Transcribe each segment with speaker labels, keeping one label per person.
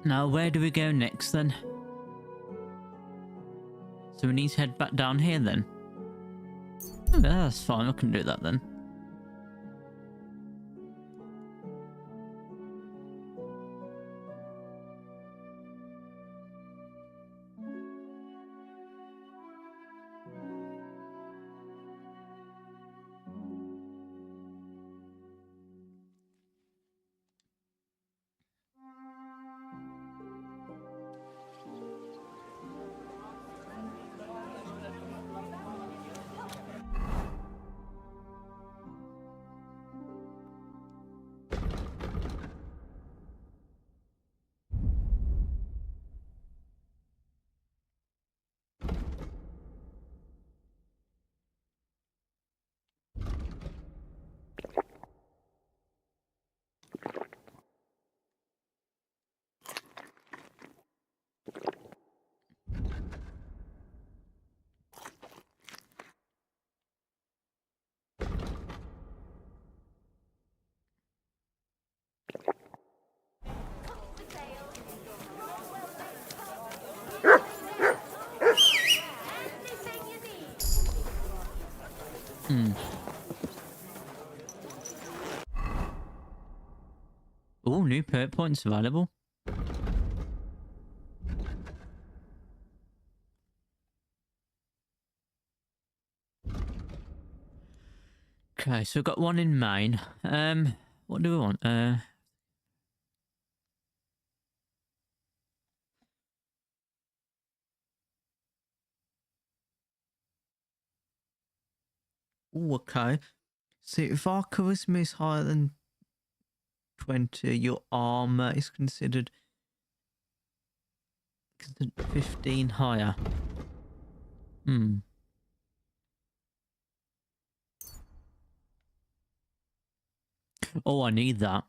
Speaker 1: Now, where do we go next then? So we need to head back down here then. Oh, yeah, that's fine. I can do that then. Oh, new perk points available. Okay, so we've got one in main. What do we want? Oh, okay. So if our charisma is higher than 20, your armor is considered 15 higher. Oh, I need that.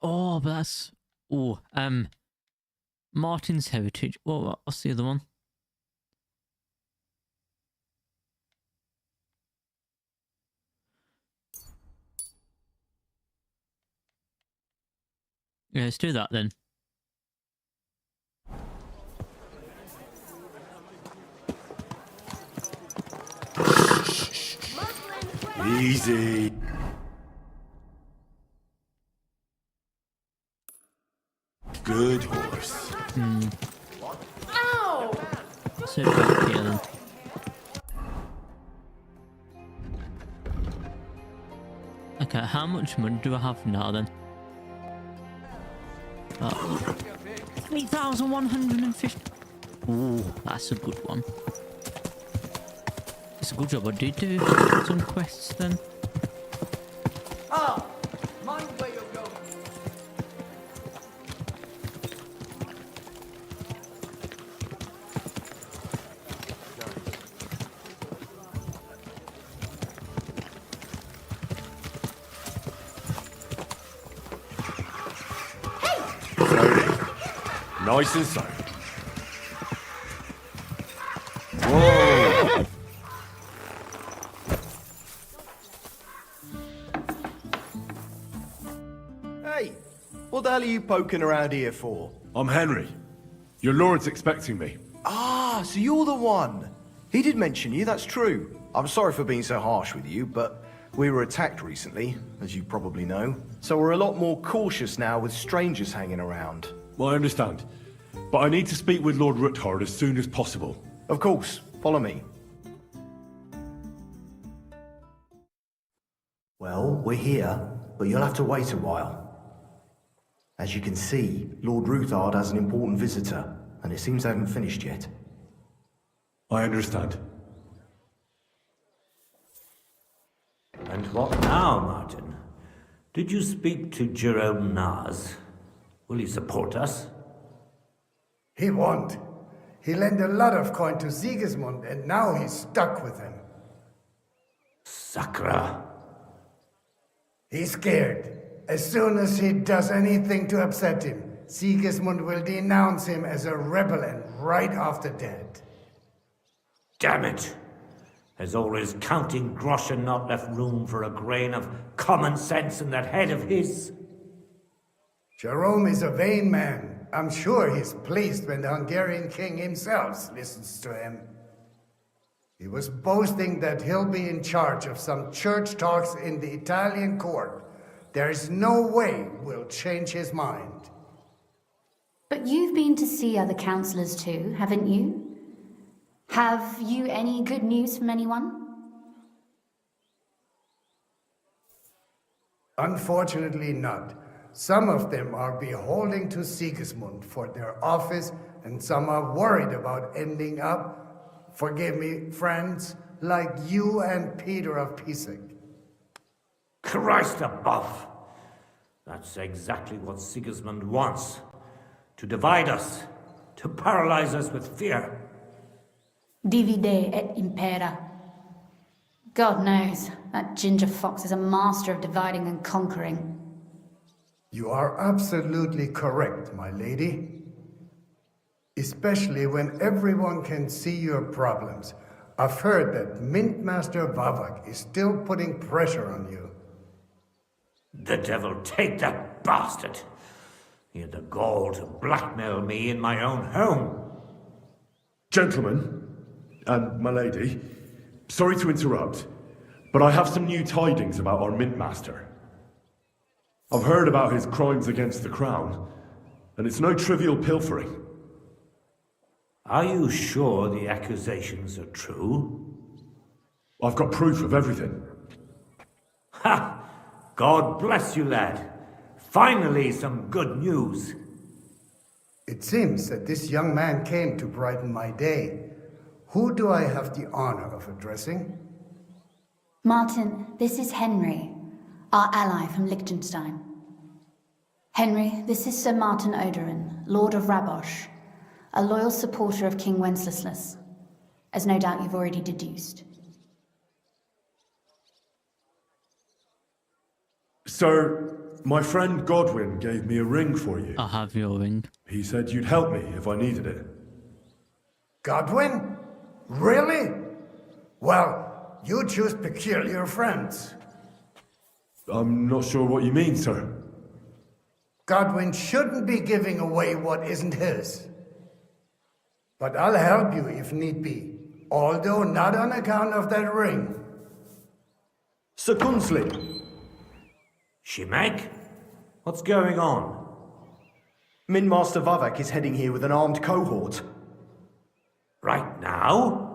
Speaker 1: Oh, but that's... Oh, Martin's Heritage. What's the other one? Yeah, let's do that then.
Speaker 2: Easy. Good horse.
Speaker 3: Ow!
Speaker 1: So back here then. Okay, how much money do I have now then? 3,150. Ooh, that's a good one. It's a good job I did do some quests then.
Speaker 4: Ah, mind where you're going.
Speaker 2: Slowly. Nice and slow. Whoa!
Speaker 5: Hey, what the hell are you poking around here for?
Speaker 2: I'm Henry. Your lord's expecting me.
Speaker 5: Ah, so you're the one. He did mention you, that's true. I'm sorry for being so harsh with you, but we were attacked recently, as you probably know. So we're a lot more cautious now with strangers hanging around.
Speaker 2: Well, I understand. But I need to speak with Lord Ruthard as soon as possible.
Speaker 5: Of course, follow me. Well, we're here, but you'll have to wait a while. As you can see, Lord Ruthard has an important visitor, and it seems they haven't finished yet.
Speaker 2: I understand.
Speaker 6: And what now, Martin? Did you speak to Jerome Nars? Will he support us?
Speaker 7: He won't.
Speaker 3: He lent a lot of coin to Sigismund, and now he's stuck with him.
Speaker 6: Sakra.
Speaker 3: He's scared. As soon as he does anything to upset him, Sigismund will denounce him as a rebel and right off the dead.
Speaker 6: Damn it! Has all his counting groschen not left room for a grain of common sense in that head of his?
Speaker 3: Jerome is a vain man. I'm sure he's pleased when the Hungarian king himself listens to him. He was boasting that he'll be in charge of some church talks in the Italian court. There's no way we'll change his mind.
Speaker 7: But you've been to see other councillors too, haven't you? Have you any good news from anyone?
Speaker 3: Unfortunately not. Some of them are beholden to Sigismund for their office, and some are worried about ending up, forgive me, friends, like you and Peter of Pisek.
Speaker 6: Christ above! That's exactly what Sigismund wants. To divide us, to paralyze us with fear.
Speaker 7: Divide et impera. God knows, that ginger fox is a master of dividing and conquering.
Speaker 3: You are absolutely correct, my lady. Especially when everyone can see your problems. I've heard that Mintmaster Vavak is still putting pressure on you.
Speaker 6: The devil take that bastard! He had the gall to blackmail me in my own home.
Speaker 2: Gentlemen, and my lady, sorry to interrupt, but I have some new tidings about our Mint Master. I've heard about his crimes against the crown, and it's no trivial pilfering.
Speaker 6: Are you sure the accusations are true?
Speaker 2: I've got proof of everything.
Speaker 6: Ha! God bless you, lad. Finally, some good news.
Speaker 3: It seems that this young man came to brighten my day. Who do I have the honor of addressing?
Speaker 7: Martin, this is Henry, our ally from Liechtenstein. Henry, this is Sir Martin Odorin, Lord of Rabosh, a loyal supporter of King Wenceslas, as no doubt you've already deduced.
Speaker 2: Sir, my friend Godwin gave me a ring for you.
Speaker 1: I have your ring.
Speaker 2: He said you'd help me if I needed it.
Speaker 3: Godwin? Really? Well, you choose peculiar friends.
Speaker 2: I'm not sure what you mean, sir.
Speaker 3: Godwin shouldn't be giving away what isn't his. But I'll help you if need be, although not on account of that ring.
Speaker 5: Sir Gunsley,
Speaker 6: Shimek? What's going on?
Speaker 5: Minmaster Vavak is heading here with an armed cohort.
Speaker 6: Right now?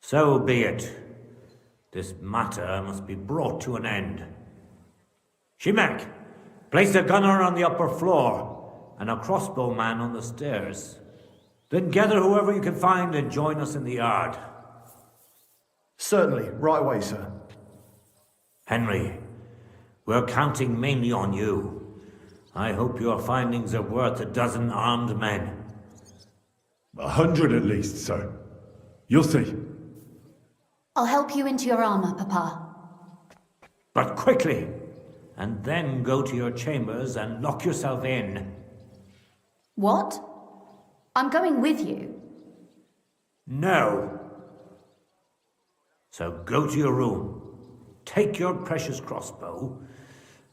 Speaker 6: So be it. This matter must be brought to an end. Shimek, place a gunner on the upper floor and a crossbowman on the stairs. Then gather whoever you can find and join us in the yard.
Speaker 5: Certainly, right away, sir.
Speaker 6: Henry, we're counting mainly on you. I hope your findings are worth a dozen armed men.
Speaker 2: 100 at least, sir. You'll see.
Speaker 7: I'll help you into your armor, Papa.
Speaker 6: But quickly, and then go to your chambers and lock yourself in.
Speaker 7: What? I'm going with you.
Speaker 6: No. So go to your room, take your precious crossbow,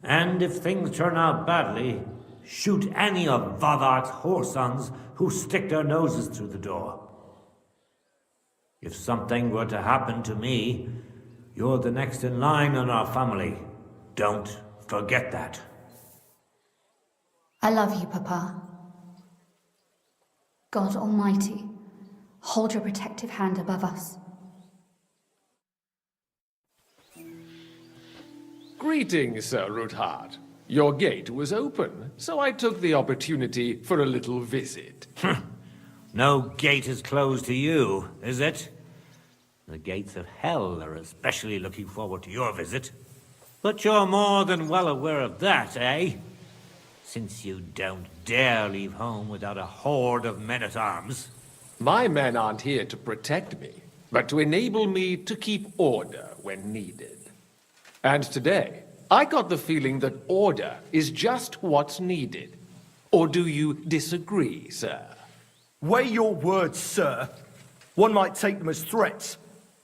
Speaker 6: and if things turn out badly, shoot any of Vavak's whoresons who stick their noses through the door. If something were to happen to me, you're the next in line in our family. Don't forget that.
Speaker 7: I love you, Papa. God Almighty, hold your protective hand above us.
Speaker 8: Greetings, Sir Ruthard. Your gate was open, so I took the opportunity for a little visit.
Speaker 6: No gate is closed to you, is it? The gates of hell are especially looking forward to your visit. But you're more than well aware of that, eh? since you don't dare leave home without a horde of men-at-arms.
Speaker 8: My men aren't here to protect me, but to enable me to keep order when needed. And today, I got the feeling that order is just what's needed. Or do you disagree, sir?
Speaker 5: Weigh your words, sir. One might take them as threats.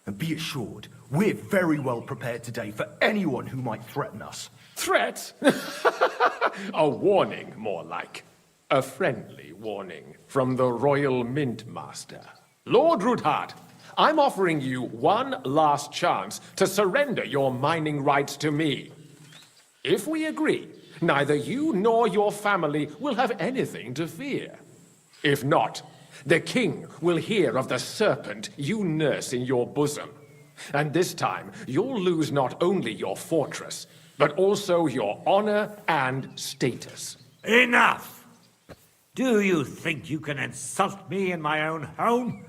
Speaker 5: And be assured, we're very well prepared today for anyone who might threaten us.
Speaker 8: Threat? A warning, more like. A friendly warning from the Royal Mint Master. Lord Ruthard, I'm offering you one last chance to surrender your mining rights to me. If we agree, neither you nor your family will have anything to fear. If not, the king will hear of the serpent you nurse in your bosom. And this time, you'll lose not only your fortress, but also your honor and status.
Speaker 6: Enough! Do you think you can insult me in my own home?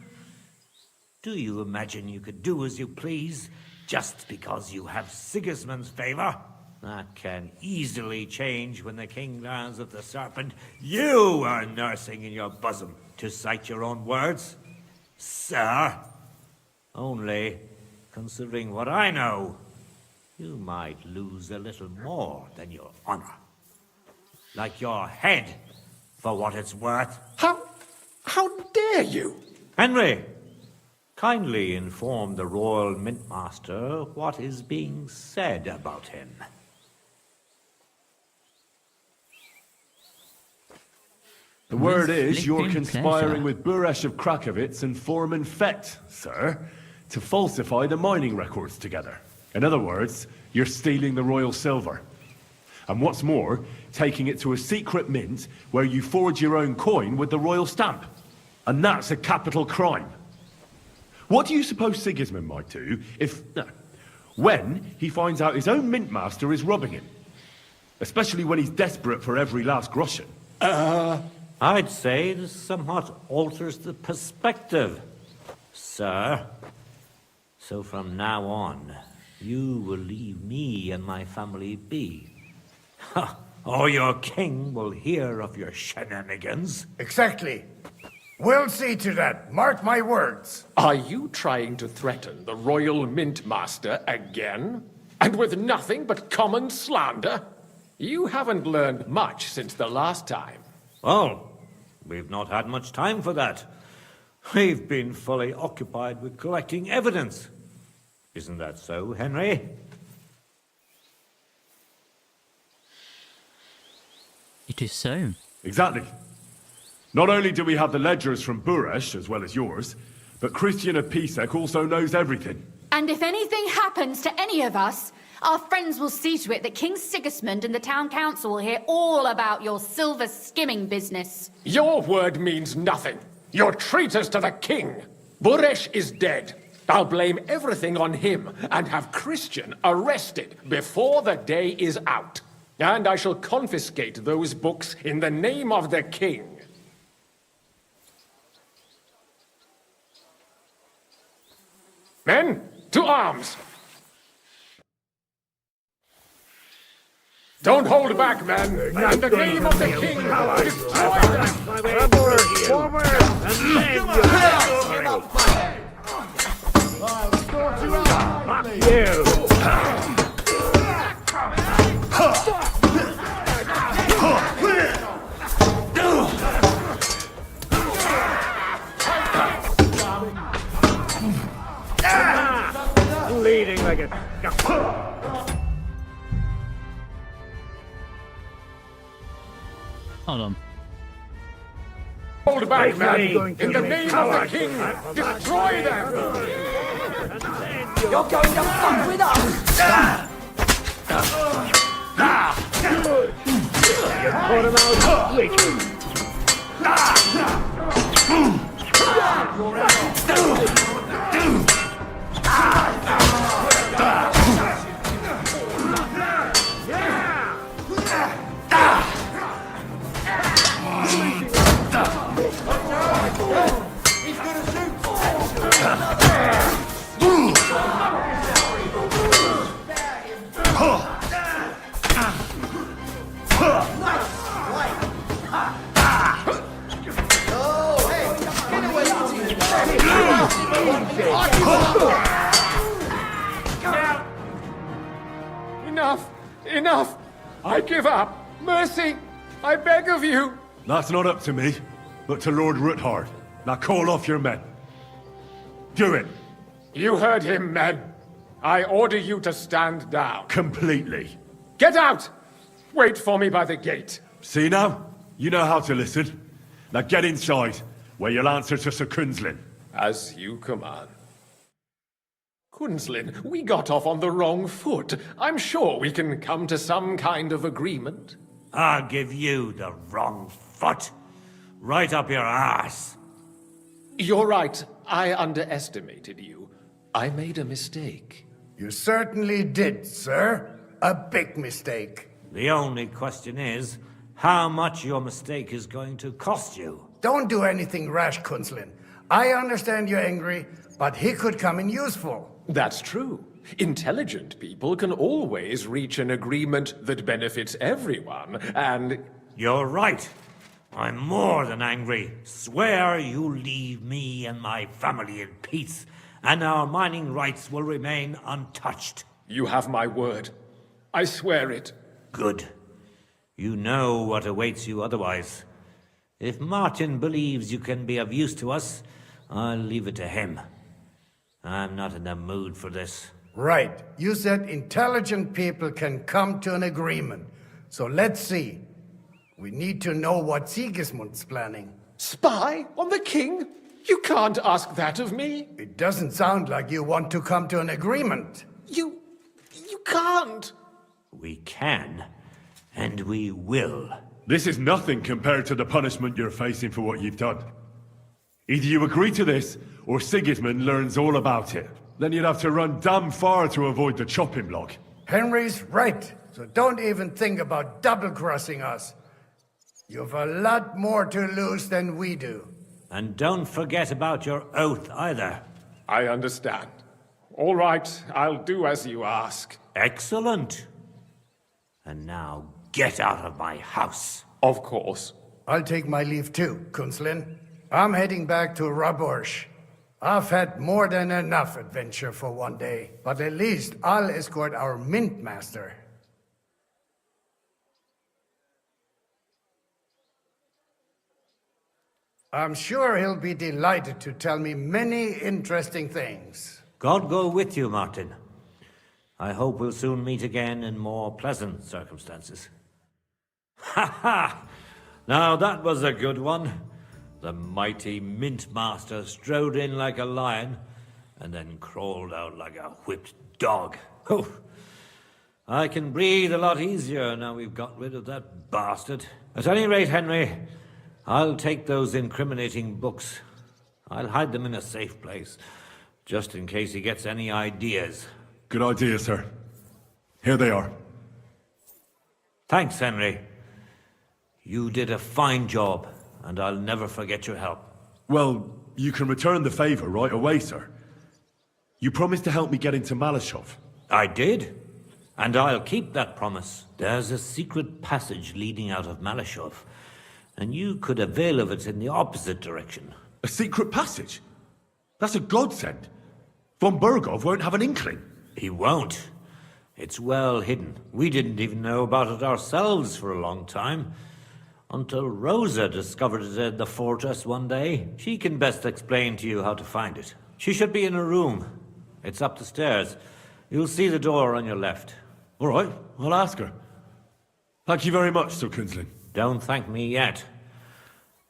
Speaker 6: Do you imagine you could do as you please, just because you have Sigismund's favor? That can easily change when the king learns of the serpent you are nursing in your bosom, to cite your own words. Sir, only, considering what I know, you might lose a little more than your honor. Like your head, for what it's worth.
Speaker 8: How dare you?
Speaker 6: Henry, kindly inform the Royal Mint Master what is being said about him.
Speaker 2: The word
Speaker 1: With
Speaker 2: is you're
Speaker 1: fleeting
Speaker 2: conspiring
Speaker 1: pleasure.
Speaker 2: with Buresh of Krakowitz and Foreman Fett, sir, to falsify the mining records together. In other words, you're stealing the royal silver. And what's more, taking it to a secret mint where you forge your own coin with the royal stamp. And that's a capital crime. What do you suppose Sigismund might do when he finds out his own mint master is robbing him? Especially when he's desperate for every last groschen.
Speaker 6: I'd say this somewhat alters the perspective, sir. So from now on, you will leave me and my family be. Or your king will hear of your shenanigans.
Speaker 3: Exactly. We'll see to that. Mark my words.
Speaker 8: Are you trying to threaten the Royal Mint Master again? And with nothing but common slander? You haven't learned much since the last time.
Speaker 6: Well, we've not had much time for that. We've been fully occupied with collecting evidence. Isn't that so, Henry?
Speaker 1: It is so.
Speaker 2: Exactly. Not only do we have the ledgers from Buresh, as well as yours, but Christian of Pisek also knows everything.
Speaker 7: And if anything happens to any of us, our friends will see to it that King Sigismund and the town council will hear all about your silver skimming business.
Speaker 8: Your word means nothing. You're traitors to the king. Buresh is dead. I'll blame everything on him and have Christian arrested before the day is out. And I shall confiscate those books in the name of the king. Men, to arms! Don't hold back, men! In the name of the king, destroy them!
Speaker 6: Bleeding like a...
Speaker 1: Hold on.
Speaker 8: Hold back, men! In the name of the king, destroy them!
Speaker 4: You're going to fuck with us!
Speaker 8: Enough! Enough! I give up! Mercy! I beg of you!
Speaker 2: That's not up to me, but to Lord Ruthard. Now call off your men. Do it.
Speaker 8: You heard him, men. I order you to stand down.
Speaker 2: Completely.
Speaker 8: Get out! Wait for me by the gate.
Speaker 2: See now? You know how to listen. Now get inside, where you'll answer to Sir Kunslin.
Speaker 8: As you command. Kunslin, we got off on the wrong foot. I'm sure we can come to some kind of agreement.
Speaker 6: I'll give you the wrong foot. Right up your ass.
Speaker 8: You're right. I underestimated you. I made a mistake.
Speaker 3: You certainly did, sir. A big mistake.
Speaker 6: The only question is, how much your mistake is going to cost you.
Speaker 3: Don't do anything rash, Kunslin. I understand you're angry, but he could come in useful.
Speaker 8: That's true. Intelligent people can always reach an agreement that benefits everyone, and...
Speaker 6: You're right. I'm more than angry. Swear you leave me and my family in peace, and our mining rights will remain untouched.
Speaker 8: You have my word. I swear it.
Speaker 6: Good. You know what awaits you otherwise. If Martin believes you can be of use to us, I'll leave it to him. I'm not in the mood for this.
Speaker 3: Right. You said intelligent people can come to an agreement. So let's see. We need to know what Sigismund's planning.
Speaker 8: Spy on the king? You can't ask that of me.
Speaker 3: It doesn't sound like you want to come to an agreement.
Speaker 8: You can't.
Speaker 6: We can, and we will.
Speaker 2: This is nothing compared to the punishment you're facing for what you've done. Either you agree to this, or Sigismund learns all about it. Then you'd have to run damn far to avoid the chopping block.
Speaker 3: Henry's right, so don't even think about double-crossing us. You've a lot more to lose than we do.
Speaker 6: And don't forget about your oath either.
Speaker 8: I understand. All right, I'll do as you ask.
Speaker 6: Excellent. And now get out of my house.
Speaker 8: Of course.
Speaker 3: I'll take my leave too, Kunslin. I'm heading back to Raborsh. I've had more than enough adventure for one day, but at least I'll escort our mint master. I'm sure he'll be delighted to tell me many interesting things.
Speaker 6: God go with you, Martin. I hope we'll soon meet again in more pleasant circumstances. Ha ha! Now that was a good one. The mighty Mint Master strode in like a lion, and then crawled out like a whipped dog. Oh, I can breathe a lot easier now we've got rid of that bastard. At any rate, Henry, I'll take those incriminating books. I'll hide them in a safe place, just in case he gets any ideas.
Speaker 2: Good idea, sir. Here they are.
Speaker 6: Thanks, Henry. You did a fine job, and I'll never forget your help.
Speaker 2: Well, you can return the favor right away, sir. You promised to help me get into Malashov.
Speaker 6: I did, and I'll keep that promise. There's a secret passage leading out of Malashov, and you could avail of it in the opposite direction.
Speaker 2: A secret passage? That's a godsend. Von Bergov won't have an inkling.
Speaker 6: He won't. It's well hidden. We didn't even know about it ourselves for a long time. Until Rosa discovered it in the fortress one day. She can best explain to you how to find it. She should be in her room. It's up the stairs. You'll see the door on your left.
Speaker 2: All right, I'll ask her. Thank you very much, Sir Kunslin.
Speaker 6: Don't thank me yet.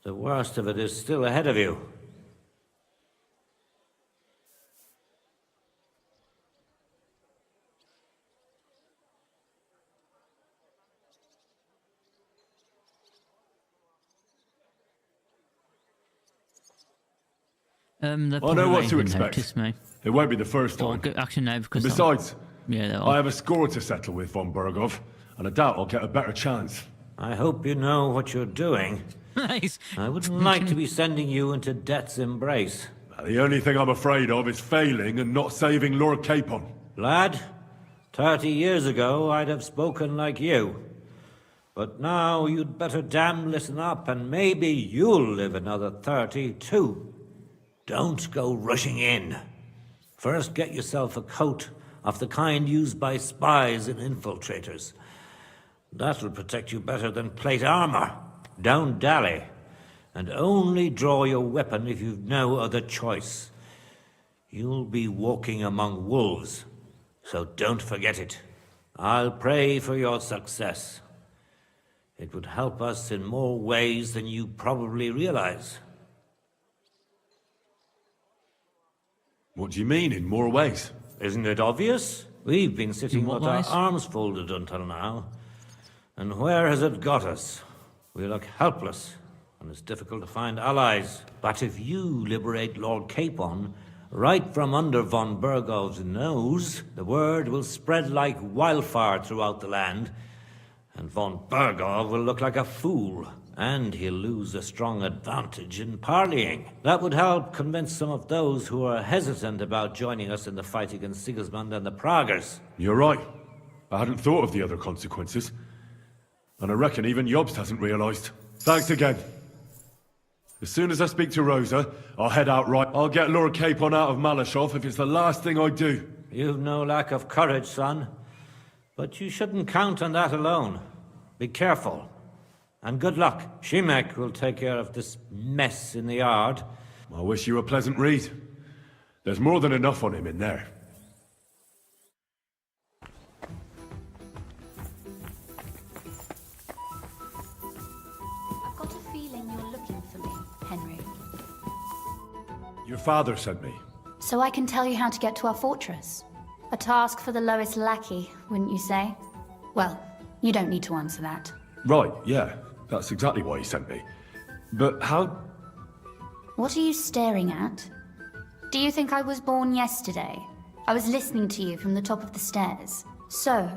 Speaker 6: The worst of it is still ahead of you.
Speaker 1: They're
Speaker 2: I know
Speaker 1: probably
Speaker 2: what
Speaker 1: waiting
Speaker 2: to
Speaker 1: to
Speaker 2: expect.
Speaker 1: notice me.
Speaker 2: It won't be the first
Speaker 1: Or
Speaker 2: time.
Speaker 1: actually, no, because
Speaker 2: Besides,
Speaker 1: yeah, they
Speaker 2: I
Speaker 1: are.
Speaker 2: have a score to settle with Von Bergov, and I doubt I'll get a better chance.
Speaker 6: I hope you know what you're doing.
Speaker 1: Nice.
Speaker 6: I wouldn't like to be sending you into death's embrace.
Speaker 2: The only thing I'm afraid of is failing and not saving Lord Capon.
Speaker 6: Lad, 30 years ago I'd have spoken like you. But now you'd better damn listen up, and maybe you'll live another 30 too. Don't go rushing in. First, get yourself a coat of the kind used by spies and infiltrators. That'll protect you better than plate armor. Don't dally. And only draw your weapon if you've no other choice. You'll be walking among wolves, so don't forget it. I'll pray for your success. It would help us in more ways than you probably realize.
Speaker 2: What do you mean, in more ways?
Speaker 6: Isn't it obvious? We've been sitting
Speaker 1: In what
Speaker 6: with our
Speaker 1: ways?
Speaker 6: arms folded until now. And where has it got us? We look helpless, and it's difficult to find allies. But if you liberate Lord Capon, right from under von Burgov's nose, the word will spread like wildfire throughout the land, and von Burgov will look like a fool, and he'll lose a strong advantage in parleying. That would help convince some of those who are hesitant about joining us in the fight against Sigismund and the Praguers.
Speaker 2: You're right. I hadn't thought of the other consequences. And I reckon even Jobst hasn't realized. Thanks again. As soon as I speak to Rosa, I'll head out right. I'll get Lord Capon out of Malashov if it's the last thing I do.
Speaker 6: You've no lack of courage, son. But you shouldn't count on that alone. Be careful. And good luck. Shimek will take care of this mess in the yard.
Speaker 2: I wish you a pleasant read. There's more than enough on him in there.
Speaker 7: I've got a feeling you're looking for me, Henry.
Speaker 2: Your father sent me.
Speaker 7: So I can tell you how to get to our fortress. A task for the lowest lackey, wouldn't you say? Well, you don't need to answer that.
Speaker 2: Right, yeah. That's exactly why he sent me. But how...
Speaker 7: What are you staring at? Do you think I was born yesterday? I was listening to you from the top of the stairs. So,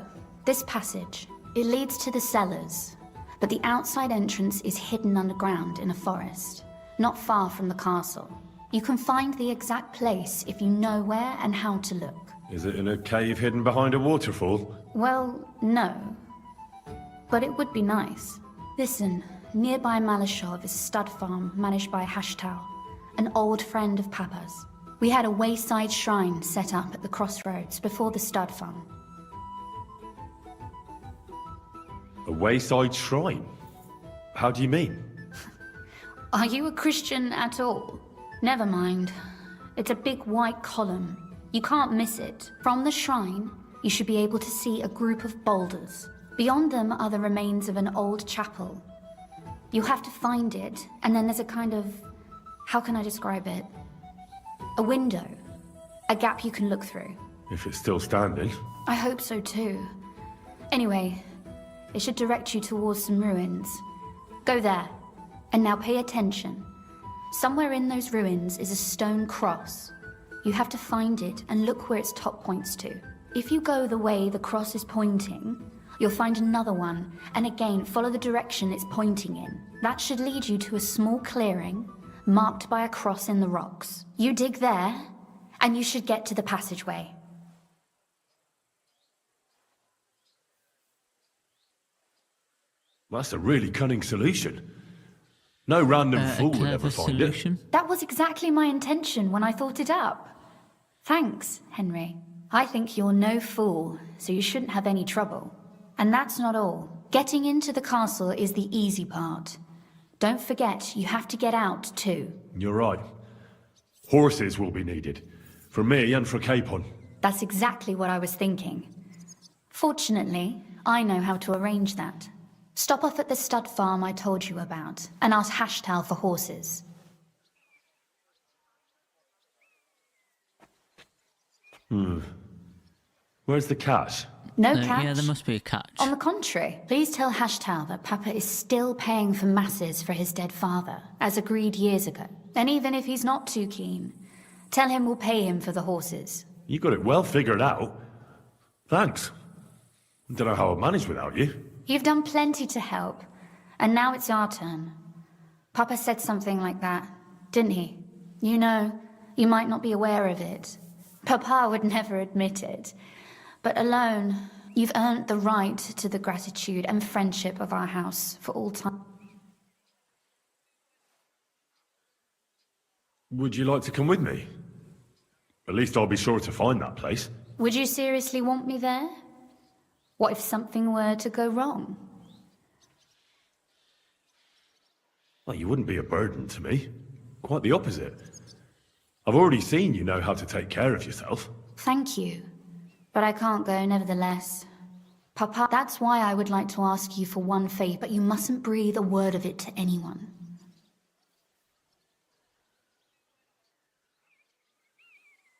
Speaker 7: this passage, it leads to the cellars, but the outside entrance is hidden underground in a forest, not far from the castle. You can find the exact place if you know where and how to look.
Speaker 2: Is it in a cave hidden behind a waterfall?
Speaker 7: Well, no. But it would be nice. Listen, nearby Malashov is a stud farm managed by Hashtal, an old friend of Papa's. We had a wayside shrine set up at the crossroads before the stud farm.
Speaker 2: A wayside shrine? How do you mean?
Speaker 7: Are you a Christian at all? Never mind. It's a big white column. You can't miss it. From the shrine, you should be able to see a group of boulders. Beyond them are the remains of an old chapel. You have to find it, and then there's a kind of... how can I describe it? A window. A gap you can look through.
Speaker 2: If it's still standing.
Speaker 7: I hope so too. Anyway, it should direct you towards some ruins. Go there. And now pay attention. Somewhere in those ruins is a stone cross. You have to find it and look where its top points to. If you go the way the cross is pointing, you'll find another one, and again follow the direction it's pointing in. That should lead you to a small clearing, marked by a cross in the rocks. You dig there, and you should get to the passageway.
Speaker 2: That's a really cunning solution. No random fool would ever find
Speaker 1: solution.
Speaker 7: That was exactly my intention when I thought it up. Thanks, Henry. I think you're no fool, so you shouldn't have any trouble. And that's not all. Getting into the castle is the easy part. Don't forget, you have to get out too.
Speaker 2: it. You're right. Horses will be needed. For me and for Capon.
Speaker 7: That's exactly what I was thinking. Fortunately, I know how to arrange that. Stop off at the stud farm I told you about, and ask Hashtal for horses.
Speaker 2: Where's the cash?
Speaker 7: No
Speaker 1: No,
Speaker 7: catch.
Speaker 1: yeah, there must be a catch.
Speaker 7: On the contrary, please tell Hashtal that Papa is still paying for masses for his dead father, as agreed years ago. And even if he's not too keen, tell him we'll pay him for the horses.
Speaker 2: You got it well figured out. Thanks. Don't know how I'd manage without you.
Speaker 7: You've done plenty to help, and now it's our turn. Papa said something like that, didn't he? You know, you might not be aware of it. Papa would never admit it. But alone, you've earned the right to the gratitude and friendship of our house for all time.
Speaker 2: Would you like to come with me? At least I'll be sure to find that place.
Speaker 7: Would you seriously want me there? What if something were to go wrong?
Speaker 2: Well, you wouldn't be a burden to me. Quite the opposite. I've already seen you know how to take care of yourself.
Speaker 7: Thank you. But I can't go nevertheless. Papa, that's why I would like to ask you for one favor, but you mustn't breathe a word of it to anyone.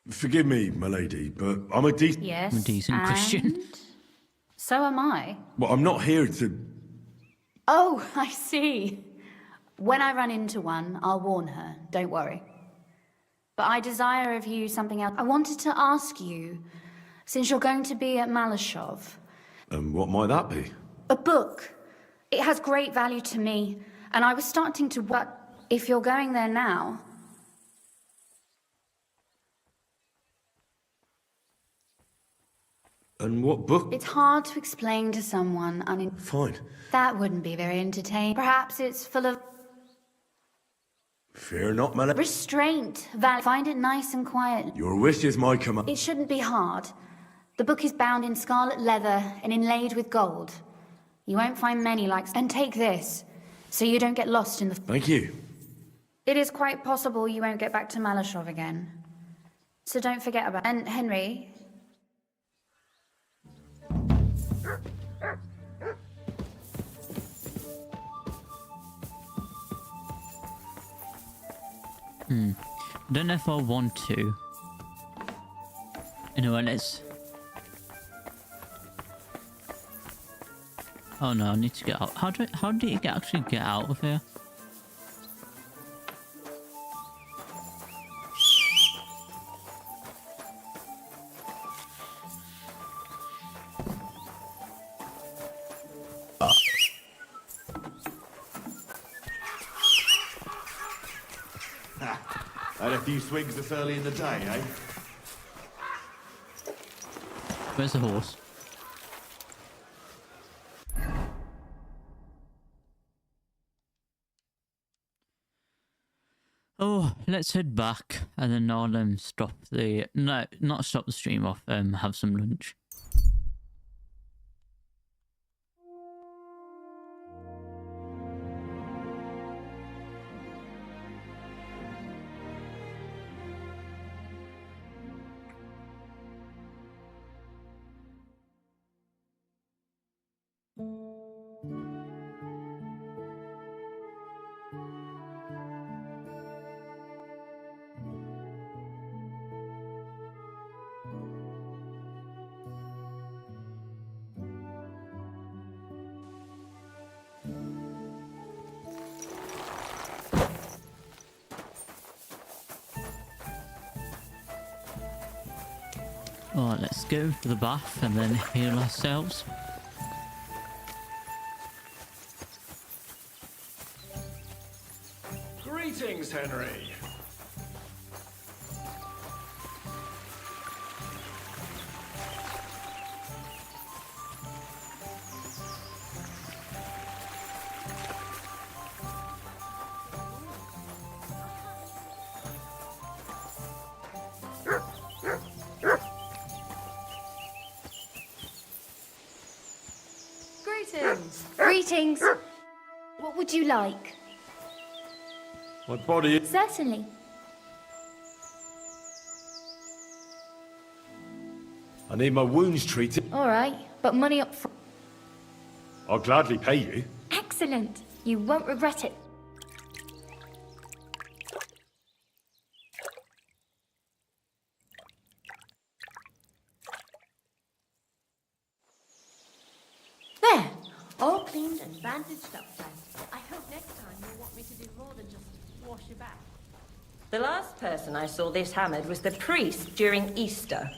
Speaker 2: Forgive me, my lady, but I'm a decent...
Speaker 7: Yes,
Speaker 1: I'm a decent Christian.
Speaker 7: So am I.
Speaker 2: Well, I'm not here to...
Speaker 7: Oh, I see. When I run into one, I'll warn her, don't worry. But I desire of you something else. I wanted to ask you, since you're going to be at Malashov...
Speaker 2: And what might that be?
Speaker 7: A book. It has great value to me, and I was starting to... But if you're going there now...
Speaker 2: And what book?
Speaker 7: It's hard to explain to someone
Speaker 2: Fine.
Speaker 7: That wouldn't be very entertaining. Perhaps it's full of...
Speaker 2: Fear not, my lady.
Speaker 7: restraint. Find it nice and quiet.
Speaker 2: Your wish is my command.
Speaker 7: It shouldn't be hard. The book is bound in scarlet leather and inlaid with gold. You won't find many like... And take this, so you don't get lost in the...
Speaker 2: Thank you.
Speaker 7: It is quite possible you won't get back to Malashov again. So don't forget about... And Henry...
Speaker 1: I don't know if I want to. Anyway, let's... Oh no, I need to get out. How do you actually get out of here?
Speaker 9: Had a few swigs this early in the day, eh?
Speaker 1: Where's the horse? Oh, let's head back and then I'll stop the... No, not stop the stream off, have some lunch. Alright, let's go to the bath and then heal ourselves.
Speaker 8: Greetings, Henry.
Speaker 10: Greetings. What would you like?
Speaker 2: My body is...
Speaker 10: Certainly.
Speaker 2: I need my wounds treated.
Speaker 10: All right, but money up front.
Speaker 2: I'll gladly pay you.
Speaker 10: Excellent. You won't regret it. There. All cleaned and bandaged up then. I hope next time you'll want me to do more than just wash your back.
Speaker 11: The last person I saw this hammered was the priest during Easter.